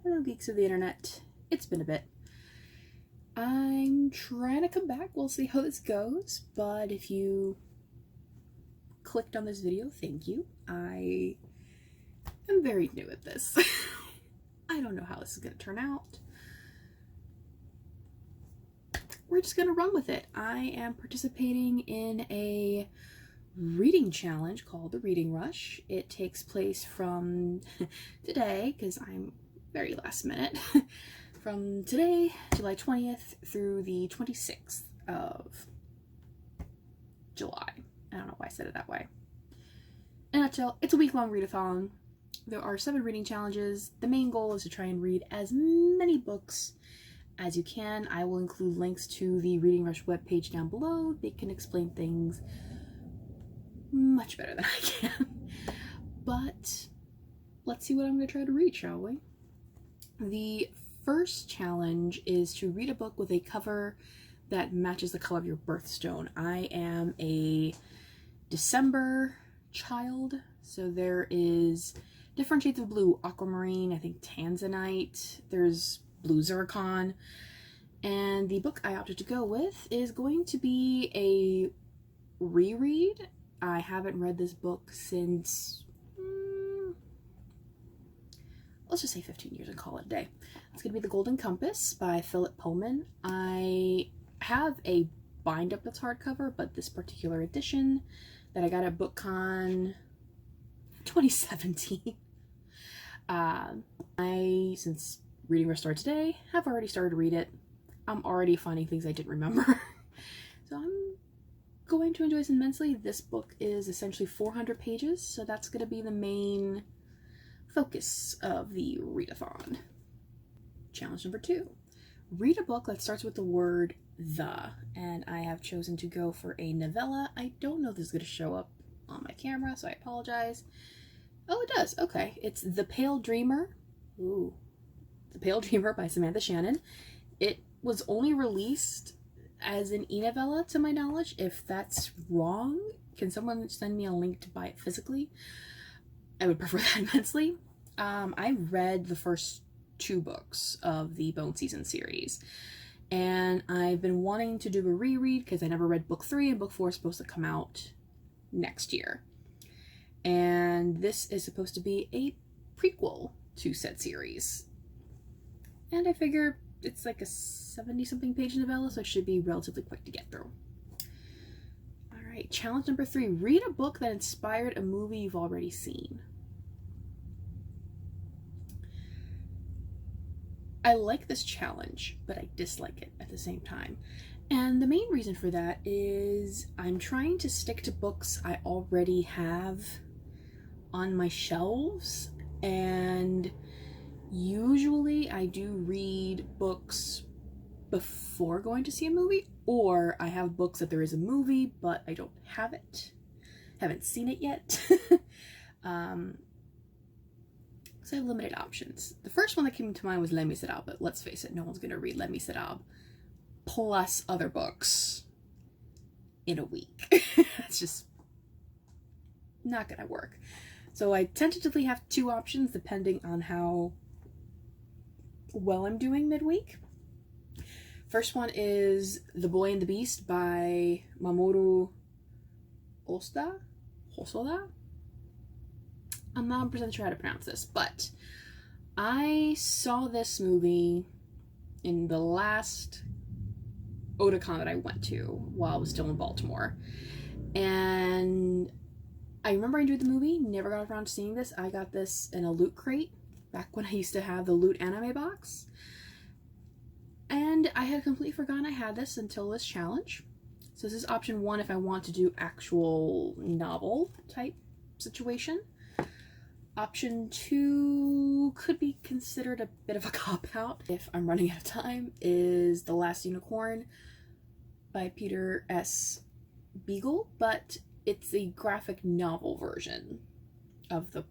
Hello, geeks of the internet. It's been a bit. I'm trying to come back. We'll see how this goes. But if you clicked on this video, thank you. I am very new at this. I don't know how this is going to turn out. We're just going to run with it. I am participating in a reading challenge called the Reading Rush. It takes place from today, because I'm very last minute, from today, July 20th through the 26th of July. I don't know why I said it that way. In a nutshell, it's a week-long readathon. There are 7 reading challenges. The main goal is to try and read as many books as you can. I will include links to the Reading Rush webpage down below. They can explain things much better than I can. But let's see what I'm going to try to read, shall we? The first challenge is to read a book with a cover that matches the color of your birthstone. I am a December child, so there is different shades of blue: aquamarine, I think tanzanite, there's blue zircon, and the book I opted to go with is going to be a reread. I haven't read this book since let's just say 15 years and call it a day. It's going to be The Golden Compass by Philip Pullman. I have a bind-up that's hardcover, but this particular edition that I got at BookCon 2017, since Reading Rush started today, have already started to read it. I'm already finding things I didn't remember. So I'm going to enjoy this immensely. This book is essentially 400 pages, so that's going to be the main focus of the readathon. Challenge number 2. Read a book that starts with the word "the," and I have chosen to go for a novella. I don't know if this is going to show up on my camera, so I apologize. Oh, it does. Okay. It's The Pale Dreamer. Ooh. The Pale Dreamer by Samantha Shannon. It was only released as an e-novella, to my knowledge. If that's wrong, can someone send me a link to buy it physically? I would prefer that immensely. I read the first 2 books of the Bone Season series, and I've been wanting to do a reread because I never read book 3, and book 4 is supposed to come out next year. And this is supposed to be a prequel to said series. And I figure it's like a 70-something page novella, so it should be relatively quick to get through. Alright, challenge number 3. Read a book that inspired a movie you've already seen. I like this challenge, but I dislike it at the same time. And the main reason for that is I'm trying to stick to books I already have on my shelves, and usually I do read books before going to see a movie, or I have books that there is a movie, but I don't have it. Haven't seen it yet. So I have limited options. The first one that came to mind was Les Miserables, but let's face it, no one's going to read Les Miserables plus other books in a week. It's just not going to work. So I tentatively have 2 options depending on how well I'm doing midweek. First one is The Boy and the Beast by Mamoru Hosoda. I'm not 100% sure how to pronounce this, but I saw this movie in the last Otakon that I went to while I was still in Baltimore. And I remember I enjoyed the movie, never got around to seeing this. I got this in a Loot crate back when I used to have the Loot anime box. And I had completely forgotten I had this until this challenge. So this is option 1 if I want to do actual novel type situation. Option 2 could be considered a bit of a cop-out if I'm running out of time, is The Last Unicorn by Peter S. Beagle, but it's a graphic novel version of the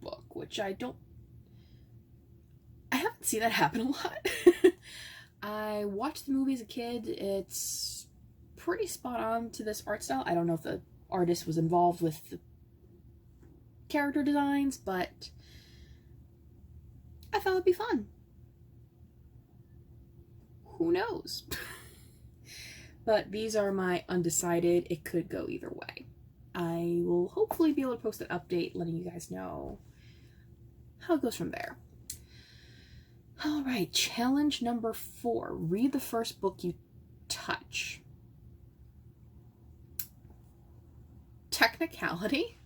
book, which I haven't seen that happen a lot. I watched the movie as a kid. It's pretty spot on to this art style. I don't know if the artist was involved with the character designs, but I thought it'd be fun. who knows? But these are my undecided. It could go either way. I will hopefully be able to post an update letting you guys know how it goes from there. All right, challenge number 4. Read the first book you touch. Technicality,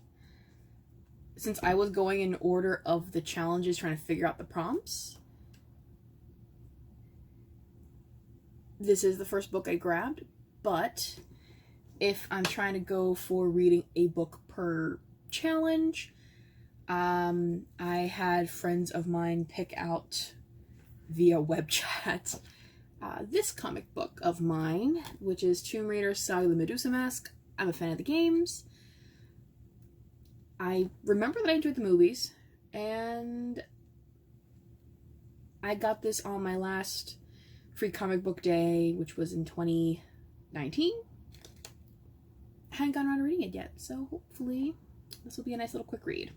since I was going in order of the challenges trying to figure out the prompts, this is the first book I grabbed, but if I'm trying to go for reading a book per challenge, I had friends of mine pick out via web chat this comic book of mine, which is Tomb Raider Saga the Medusa Mask. I'm a fan of the games. I remember that I enjoyed the movies, and I got this on my last free comic book day, which was in 2019. I hadn't gotten around to reading it yet, so hopefully this will be a nice little quick read.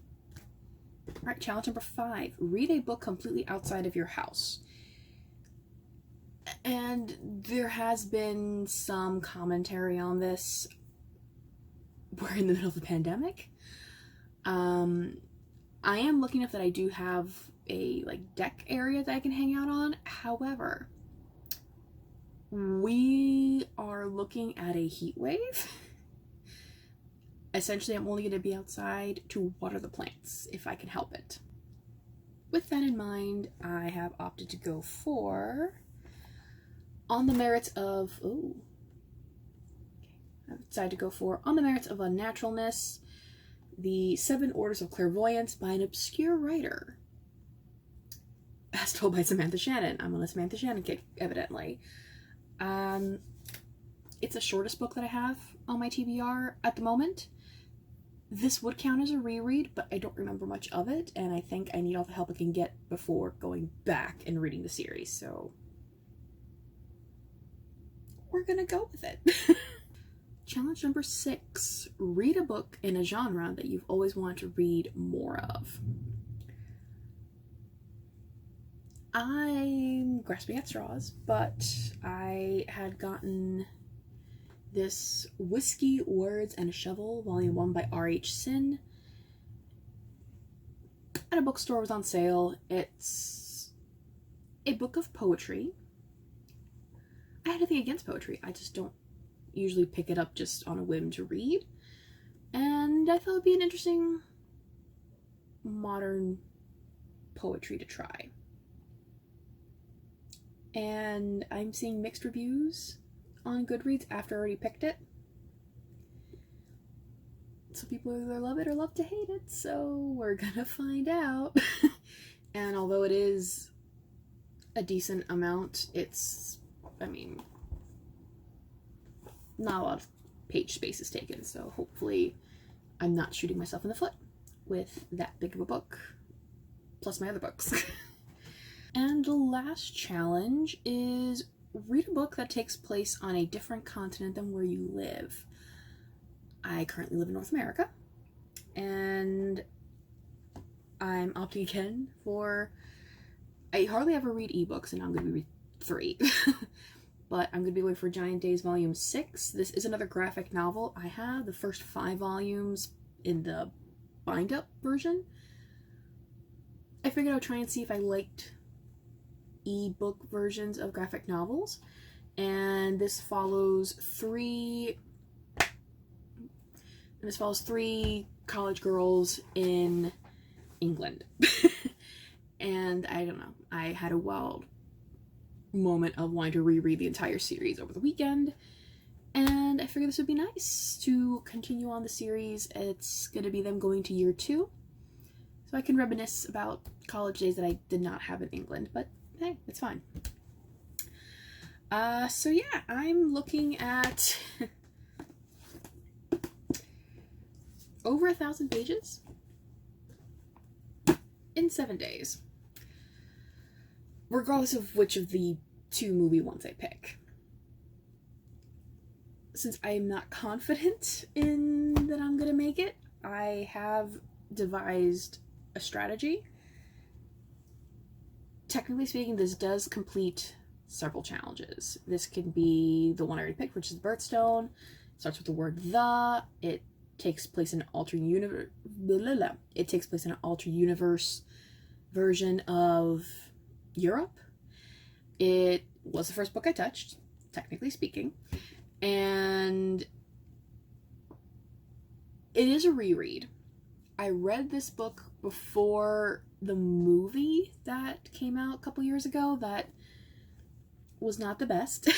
Alright, challenge number 5. Read a book completely outside of your house. And there has been some commentary on this. We're in the middle of the pandemic. I am lucky enough that I do have a deck area that I can hang out on. However, we are looking at a heat wave. Essentially, I'm only going to be outside to water the plants if I can help it. With that in mind, I have opted to go for On the Merits of... I've decided to go for On the Merits of Unnaturalness, The 7 Orders of Clairvoyance by an obscure writer. As told by Samantha Shannon. I'm on a Samantha Shannon kick, evidently. It's the shortest book that I have on my TBR at the moment. This would count as a reread, but I don't remember much of it, and I think I need all the help I can get before going back and reading the series, so we're gonna go with it. Challenge number 6. Read a book in a genre that you've always wanted to read more of. I'm grasping at straws, but I had gotten this Whiskey, Words, and a Shovel, Volume 1 by R.H. Sin. At a bookstore, it was on sale. It's a book of poetry. I had nothing against poetry. I just don't usually pick it up just on a whim to read. And I thought it would be an interesting modern poetry to try. And I'm seeing mixed reviews on Goodreads after I already picked it. So people either love it or love to hate it, so we're gonna find out. And although it is a decent amount, it's, not a lot of page space is taken, so hopefully I'm not shooting myself in the foot with that big of a book, plus my other books. And the last challenge is read a book that takes place on a different continent than where you live. I currently live in North America, and I'm opting again for... I hardly ever read ebooks, and I'm going to read 3. But I'm going to be waiting for Giant Days Volume 6. This is another graphic novel. I have the first 5 volumes in the bind-up version. I figured I would try and see if I liked ebook versions of graphic novels, and this follows 3 college girls in England. And I don't know, I had a wild moment of wanting to reread the entire series over the weekend, and I figured this would be nice to continue on the series. It's gonna be them going to year 2, so I can reminisce about college days that I did not have in England, but hey, it's fine. So yeah, I'm looking at over 1,000 pages in 7 days, regardless of which of the 2 movie ones I pick. Since I'm not confident in that I'm gonna make it, I have devised a strategy. Technically speaking, this does complete several challenges. This can be the one I already picked, which is the birthstone. It starts with the word the. It takes place in an alternate universe. It takes place in an alternate universe version of Europe. It was the first book I touched, technically speaking, and it is a reread. I read this book before the movie that came out a couple years ago that was not the best.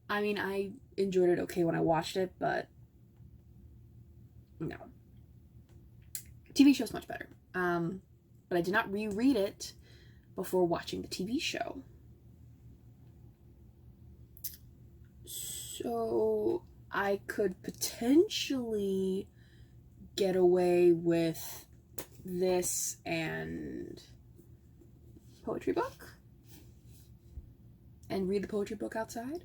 I mean, I enjoyed it okay when I watched it, but no. TV show's much better. But I did not reread it before watching the TV show. So I could potentially get away with this and poetry book and read the poetry book outside.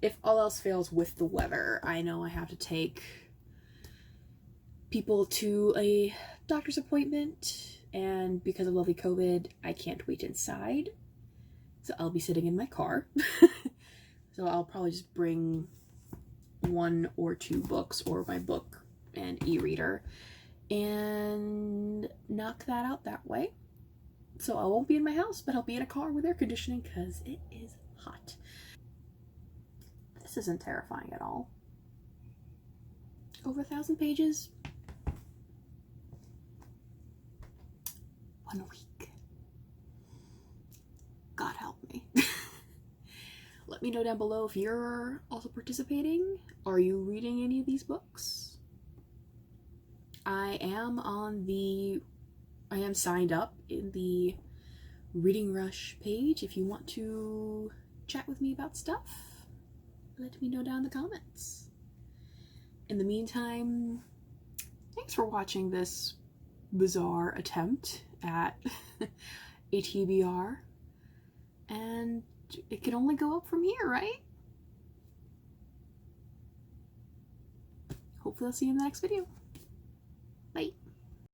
If all else fails with the weather, I know I have to take people to a doctor's appointment, and because of lovely COVID, I can't wait inside, so I'll be sitting in my car. So I'll probably just bring 1 or 2 books, or my book and e-reader, and knock that out that way. So I won't be in my house, but I'll be in a car with air conditioning because it is hot. This isn't terrifying at all. Over 1,000 pages. 1 week. God help me. Let me know down below if you're also participating. Are you reading any of these books? I am signed up in the Reading Rush page. If you want to chat with me about stuff, let me know down in the comments. In the meantime, thanks for watching this bizarre attempt at a TBR, and it can only go up from here, right? Hopefully I'll see you in the next video. Bye.